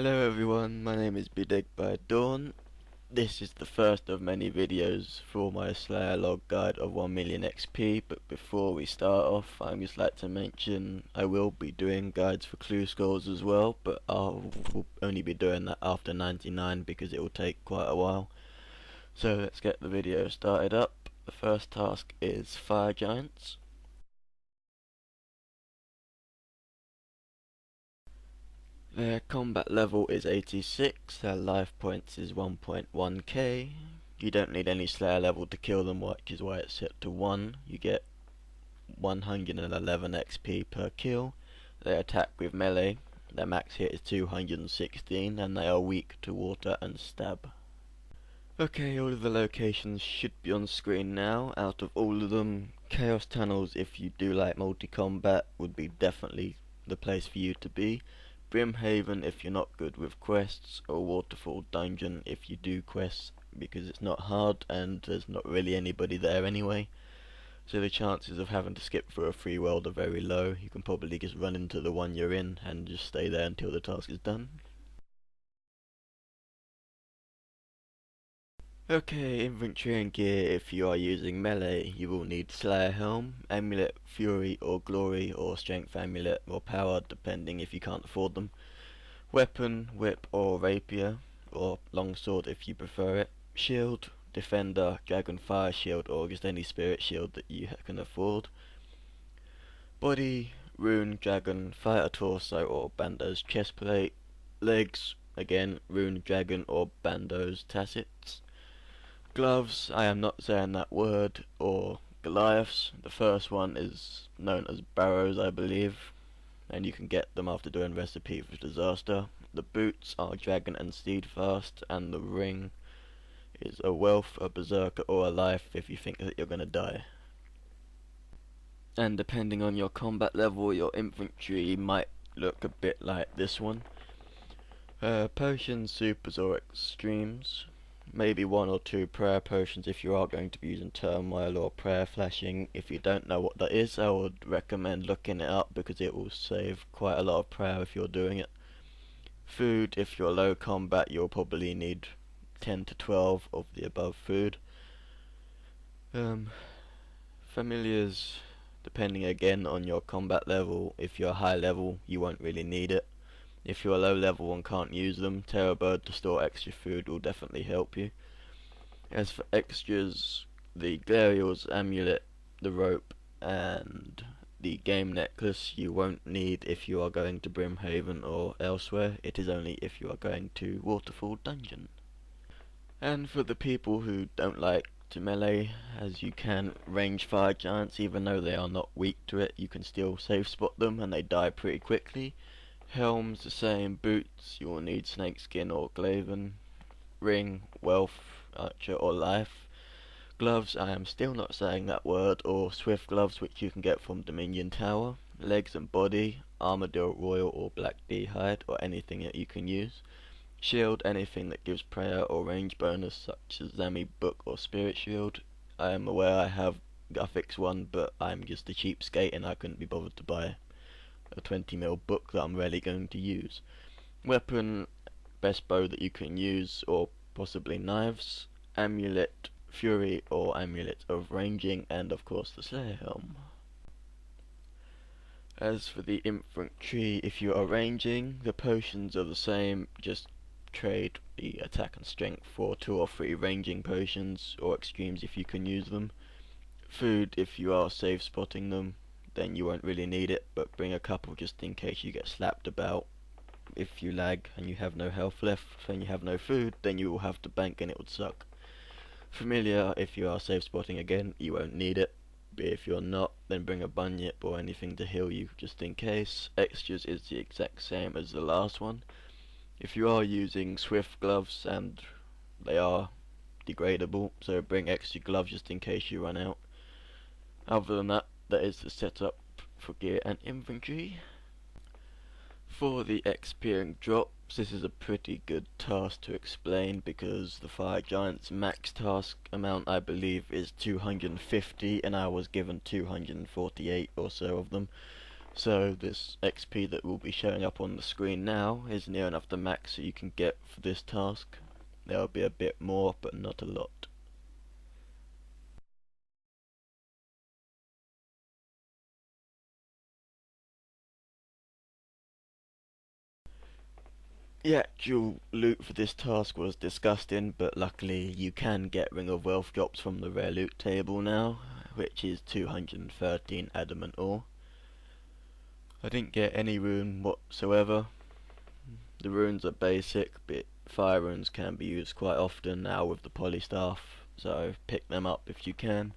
Hello everyone, my name is BeDeadByDawn. This is the first of many videos for my Slayer log guide of 1 million XP, but before we start off I'd just like to mention I will be doing guides for clue scores as well, but I'll only be doing that after 99 because it will take quite a while. So let's get the video started up. The first task is FireGiants. Their combat level is 86, their life points is 1.1k. You don't need any Slayer level to kill them, which is why it's set to 1. You get 111 XP per kill. They attack with melee. Their max hit is 216 and they are weak to water and stab. Okay, all of the locations should be on screen now. Out of all of them, Chaos Tunnels, if you do like multi-combat, would be definitely the place for you to be. Brimhaven if you're not good with quests, or Waterfall Dungeon if you do quests, because it's not hard and there's not really anybody there anyway. So the chances of having to skip through a free world are very low. You can probably just run into the one you're in and just stay there until the task is done. Okay, infantry and gear. If you are using melee, you will need Slayer Helm, Amulet, Fury or Glory, or Strength Amulet or Power, depending if you can't afford them. Weapon, Whip or Rapier, or Longsword if you prefer it. Shield, Defender, Dragon Fire Shield, or just any spirit shield that you can afford. Body, Rune, Dragon, Fighter Torso or Bando's Chestplate. Legs, again, Rune, Dragon or Bando's Tassets. Gloves, I am not saying that word, or Goliaths. The first one is known as Barrows, I believe, and you can get them after doing Recipe for Disaster. The boots are Dragon and Steadfast, and the ring is a Wealth, a Berserker or a Life if you think that you're going to die. And depending on your combat level, your infantry might look a bit like this one. Potions, supers or extremes. Maybe 1 or 2 prayer potions if you are going to be using turmoil or prayer flashing. If you don't know what that is, I would recommend looking it up because it will save quite a lot of prayer if you're doing it. Food, if you're low combat, you'll probably need 10 to 12 of the above food. Familiars, depending again on your combat level. If you're high level, you won't really need it. If you're low level and can't use them, Terrorbird to store extra food will definitely help you. As for extras, the Glariel's Amulet, the rope, and the game necklace you won't need if you are going to Brimhaven or elsewhere. It is only if you are going to Waterfall Dungeon. And for the people who don't like to melee, as you can range FireGiants, even though they are not weak to it, you can still safe spot them and they die pretty quickly. Helms the same, boots you will need Snakeskin or Glaven, ring, Wealth, Archer or Life. Gloves, I am still not saying that word, or Swift gloves which you can get from Dominion Tower. Legs and body, Armadillo Royal or Black D Hide or anything that you can use. Shield, anything that gives prayer or range bonus such as Zami Book or Spirit Shield. I am aware I have Guffix one, but I'm just a cheapskate and I couldn't be bothered to buy a 20mm book that I'm rarely going to use. Weapon, best bow that you can use, or possibly knives. Amulet, Fury or Amulet of Ranging, and of course the Slayer Helm. As for the infantry, if you are ranging, the potions are the same, just trade the attack and strength for 2 or 3 ranging potions, or extremes if you can use them. Food, if you are safe spotting them, then you won't really need it, but bring a couple just in case you get slapped about. If you lag and you have no health left and you have no food, then you will have to bank and it would suck. Familiar, if you are safe spotting again, you won't need it, but if you're not, then bring a bunyip or anything to heal you just in case. Extras is the exact same as the last one. If you are using Swift gloves, and they are degradable, so bring extra gloves just in case you run out. Other than that, that is the setup for gear and infantry. For the XP and drops, this is a pretty good task to explain because the FireGiant's max task amount I believe is 250 and I was given 248 or so of them. So this XP that will be showing up on the screen now is near enough the max that you can get for this task. There will be a bit more, but not a lot. The actual loot for this task was disgusting, but luckily you can get Ring of Wealth drops from the rare loot table now, which is 213 adamant ore. I didn't get any rune whatsoever. The runes are basic, but fire runes can be used quite often now with the polystaff, so pick them up if you can.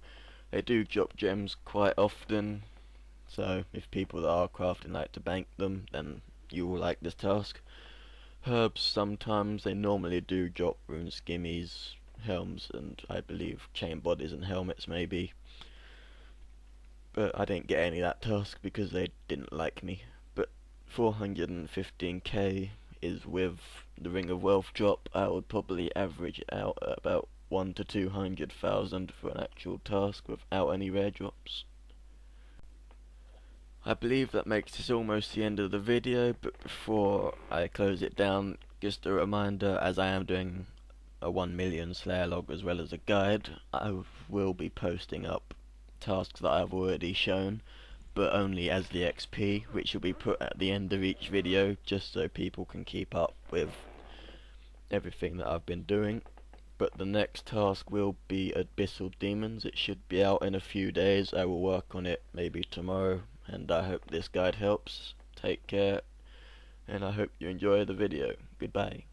They do drop gems quite often, so if people that are crafting like to bank them, then you will like this task. Herbs sometimes, they normally do drop rune skimmies, helms, and I believe chain bodies and helmets maybe. But I didn't get any of that task because they didn't like me. But 415k is with the Ring of Wealth drop. I would probably average it out at about 1 to 200,000 for an actual task without any rare drops. I believe that makes this almost the end of the video, but before I close it down, just a reminder, as I am doing a 1 million Slayer log as well as a guide, I will be posting up tasks that I've already shown, but only as the XP, which will be put at the end of each video, just so people can keep up with everything that I've been doing. But the next task will be Abyssal Demons. It should be out in a few days. I will work on it maybe tomorrow, and I hope this guide helps. Take care, and I hope you enjoy the video. Goodbye.